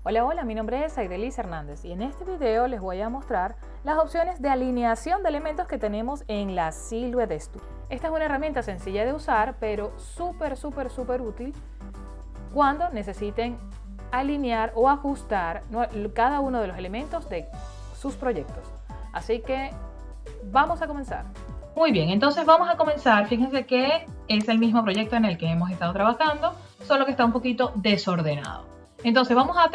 Hola, hola, mi nombre es Airelis Hernández y en este video les voy a mostrar las opciones de alineación de elementos que tenemos en la Silhouette Studio. Esta es una herramienta sencilla de usar, pero súper útil cuando necesiten alinear o ajustar cada uno de los elementos de sus proyectos. Así que vamos a comenzar. Muy bien, entonces vamos a comenzar. Fíjense que es el mismo proyecto en el que hemos estado trabajando, solo que está un poquito desordenado. Entonces vamos a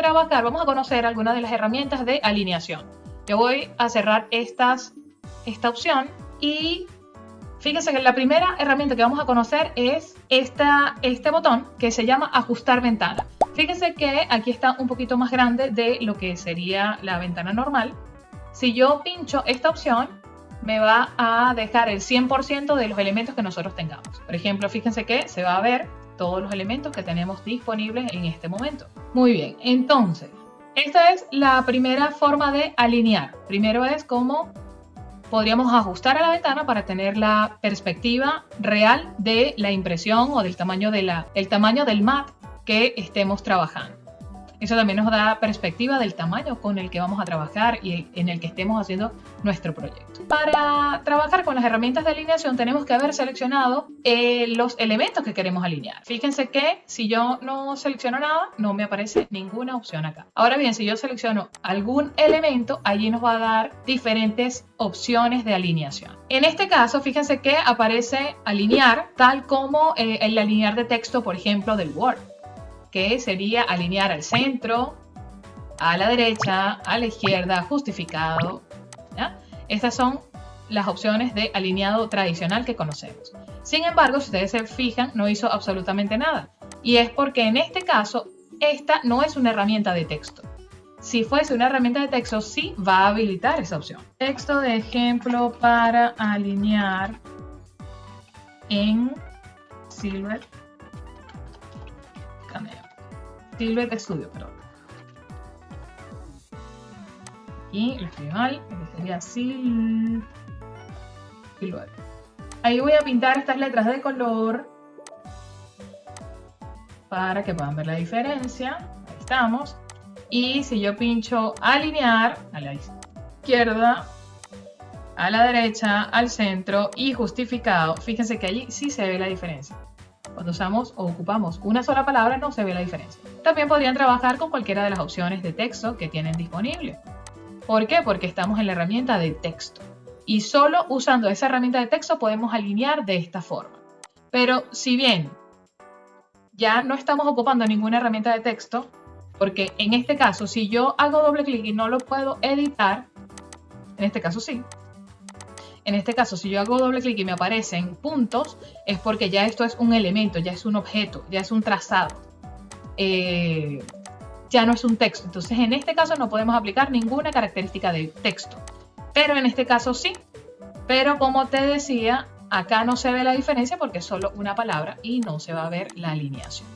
conocer algunas de las herramientas de alineación. Yo voy a cerrar esta opción y fíjense que la primera herramienta que vamos a conocer es este botón que se llama ajustar ventana. Fíjense que aquí está un poquito más grande de lo que sería la ventana normal. Si yo pincho esta opción, me va a dejar el 100% de los elementos que nosotros tengamos. Por ejemplo, fíjense que se va a ver todos los elementos que tenemos disponibles en este momento. Muy bien, entonces, esta es la primera forma de alinear. Primero es cómo podríamos ajustar a la ventana para tener la perspectiva real de la impresión o del tamaño, del mat que estemos trabajando. Eso también nos da perspectiva del tamaño con el que vamos a trabajar y en el que estemos haciendo nuestro proyecto. Para trabajar con las herramientas de alineación tenemos que haber seleccionado los elementos que queremos alinear. Fíjense que si yo no selecciono nada, no me aparece ninguna opción acá. Ahora bien, si yo selecciono algún elemento, allí nos va a dar diferentes opciones de alineación. En este caso, fíjense que aparece alinear tal como el alinear de texto, por ejemplo, del Word, que sería alinear al centro, a la derecha, a la izquierda, justificado. ¿Ya? Estas son las opciones de alineado tradicional que conocemos. Sin embargo, si ustedes se fijan, no hizo absolutamente nada. Y es porque en este caso, esta no es una herramienta de texto. Si fuese una herramienta de texto, sí va a habilitar esa opción. Texto de ejemplo para alinear en Silhouette Studio, perdón. Aquí lo escribí mal, sería Silhouette. Ahí voy a pintar estas letras de color para que puedan ver la diferencia. Ahí estamos. Y si yo pincho alinear a la izquierda, a la derecha, al centro y justificado, fíjense que allí sí se ve la diferencia. Cuando usamos o ocupamos una sola palabra no se ve la diferencia. También podrían trabajar con cualquiera de las opciones de texto que tienen disponible. ¿Por qué? Porque estamos en la herramienta de texto. Y solo usando esa herramienta de texto podemos alinear de esta forma. Pero si bien ya no estamos ocupando ninguna herramienta de texto, porque en este caso si yo hago doble clic y no lo puedo editar, en este caso sí. En este caso, si yo hago doble clic y me aparecen puntos, es porque ya esto es un elemento, ya es un objeto, ya es un trazado. Ya no es un texto. Entonces, en este caso no podemos aplicar ninguna característica de texto. Pero en este caso sí. Pero como te decía, acá no se ve la diferencia porque es solo una palabra y no se va a ver la alineación.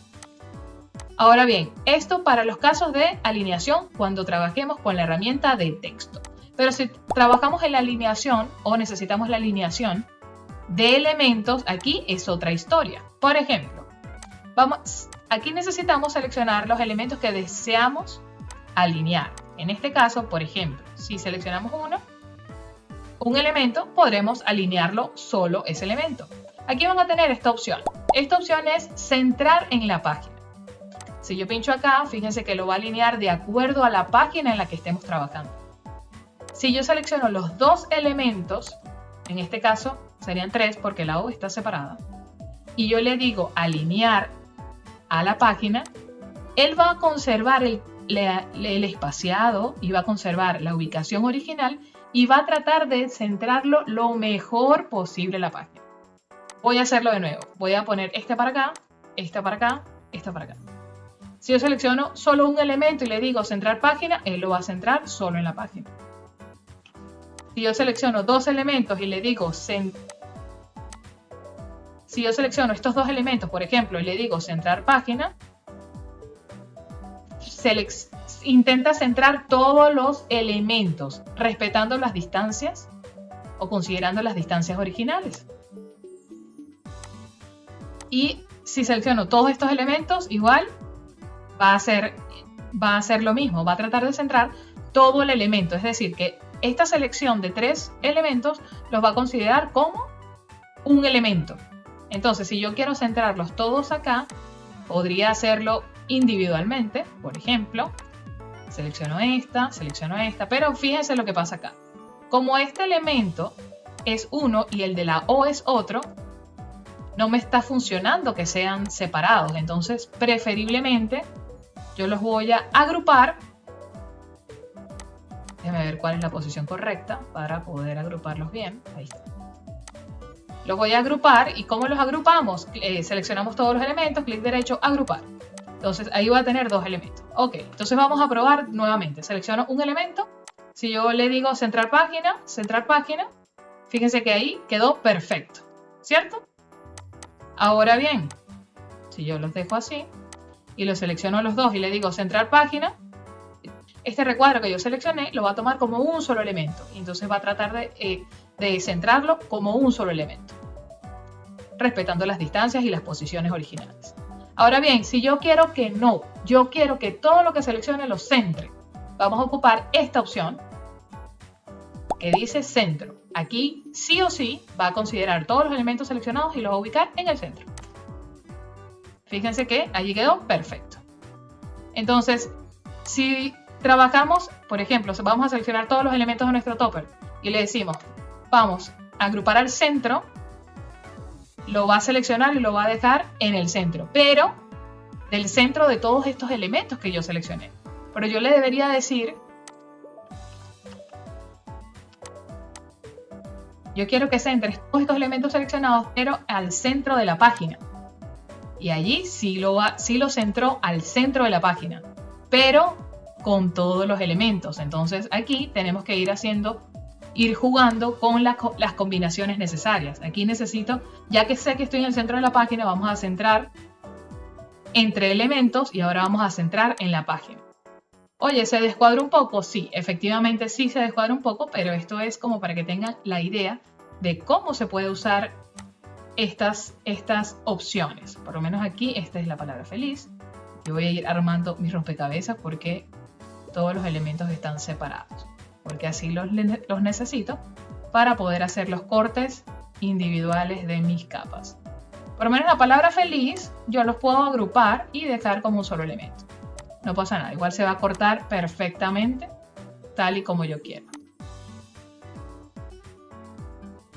Ahora bien, esto para los casos de alineación cuando trabajemos con la herramienta de texto. Pero si trabajamos en la alineación o necesitamos la alineación de elementos, aquí es otra historia. Por ejemplo, aquí necesitamos seleccionar los elementos que deseamos alinear. En este caso, por ejemplo, si seleccionamos un elemento, podremos alinearlo solo ese elemento. Aquí van a tener esta opción. Esta opción es centrar en la página. Si yo pincho acá, fíjense que lo va a alinear de acuerdo a la página en la que estemos trabajando. Si yo selecciono los dos elementos, en este caso serían 3 porque la O está separada, y yo le digo alinear a la página, él va a conservar el espaciado y va a conservar la ubicación original y va a tratar de centrarlo lo mejor posible en la página. Voy a hacerlo de nuevo. Voy a poner esta para acá, esta para acá, esta para acá. Si yo selecciono solo un elemento y le digo centrar página, él lo va a centrar solo en la página. Si yo selecciono dos elementos y le digo si yo selecciono estos dos elementos, por ejemplo, y le digo centrar página, intenta centrar todos los elementos, respetando las distancias o considerando las distancias originales. Y si selecciono todos estos elementos, igual va a ser va a hacer lo mismo, va a tratar de centrar todo el elemento, es decir, que esta selección de 3 elementos los va a considerar como un elemento. Entonces, si yo quiero centrarlos todos acá, podría hacerlo individualmente, por ejemplo, selecciono esta, pero fíjense lo que pasa acá. Como este elemento es uno y el de la O es otro, no me está funcionando que sean separados. Entonces, preferiblemente, yo los voy a agrupar. Déjame ver cuál es la posición correcta para poder agruparlos bien. Ahí está. Los voy a agrupar. ¿Y cómo los agrupamos? Seleccionamos todos los elementos, clic derecho, agrupar. Entonces, ahí voy a tener 2 elementos. Ok, entonces vamos a probar nuevamente. Selecciono un elemento. Si yo le digo centrar página, fíjense que ahí quedó perfecto, ¿cierto? Ahora bien, si yo los dejo así y los selecciono los dos y le digo centrar página, este recuadro que yo seleccioné lo va a tomar como un solo elemento. Y entonces va a tratar de centrarlo como un solo elemento, respetando las distancias y las posiciones originales. Ahora bien, si yo quiero que no, yo quiero que todo lo que seleccione lo centre, vamos a ocupar esta opción que dice centro. Aquí sí o sí va a considerar todos los elementos seleccionados y los va a ubicar en el centro. Fíjense que allí quedó perfecto. Entonces, si trabajamos, por ejemplo, vamos a seleccionar todos los elementos de nuestro topper y le decimos, vamos a agrupar al centro, lo va a seleccionar y lo va a dejar en el centro, pero del centro de todos estos elementos que yo seleccioné. Pero yo le debería decir, yo quiero que centres todos estos elementos seleccionados, pero al centro de la página. Y allí sí lo centró al centro de la página, pero con todos los elementos. Entonces aquí tenemos que ir jugando con las combinaciones necesarias. Aquí necesito, ya que sé que estoy en el centro de la página, vamos a centrar entre elementos y ahora vamos a centrar en la página. Oye, ¿se descuadra un poco? Sí, efectivamente sí se descuadra un poco, pero esto es como para que tengan la idea de cómo se puede usar estas opciones. Por lo menos aquí esta es la palabra feliz. Yo voy a ir armando mis rompecabezas porque todos los elementos están separados, porque así los necesito para poder hacer los cortes individuales de mis capas. Por lo menos la palabra feliz yo los puedo agrupar y dejar como un solo elemento. No pasa nada, igual se va a cortar perfectamente tal y como yo quiero.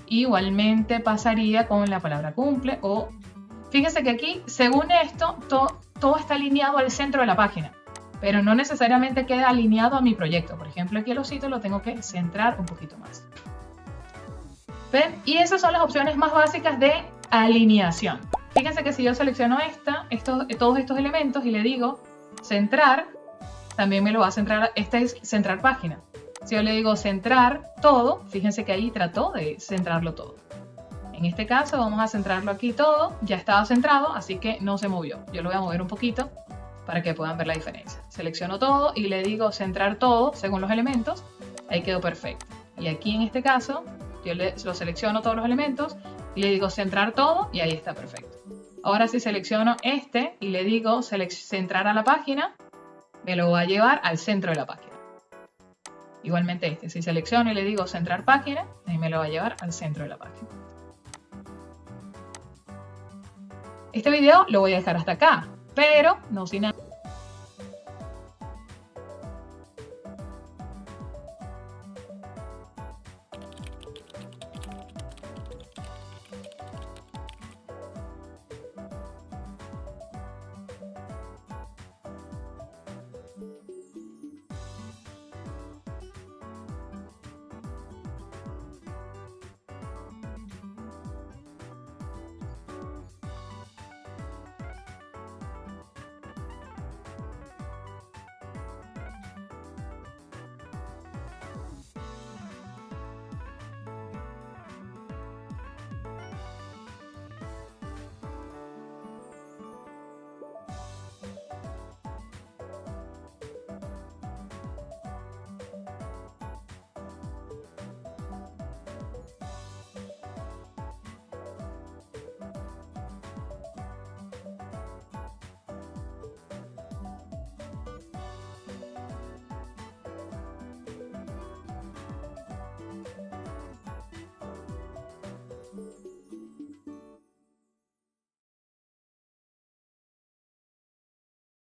Igualmente pasaría con la palabra cumple o... Fíjense que aquí, según esto, todo está alineado al centro de la página, pero no necesariamente queda alineado a mi proyecto. Por ejemplo, aquí el osito lo tengo que centrar un poquito más. ¿Ven? Y esas son las opciones más básicas de alineación. Fíjense que si yo selecciono todos estos elementos y le digo centrar, también me lo va a centrar. Esta es centrar página. Si yo le digo centrar todo, fíjense que ahí trató de centrarlo todo. En este caso vamos a centrarlo aquí todo, ya estaba centrado, así que no se movió. Yo lo voy a mover un poquito para que puedan ver la diferencia. Selecciono todo y le digo centrar todo según los elementos, ahí quedó perfecto. Y aquí en este caso, yo lo selecciono todos los elementos y le digo centrar todo y ahí está perfecto. Ahora si selecciono este y le digo centrar a la página, me lo va a llevar al centro de la página. Igualmente si selecciono y le digo centrar página, ahí me lo va a llevar al centro de la página. Este video lo voy a dejar hasta acá, pero no sin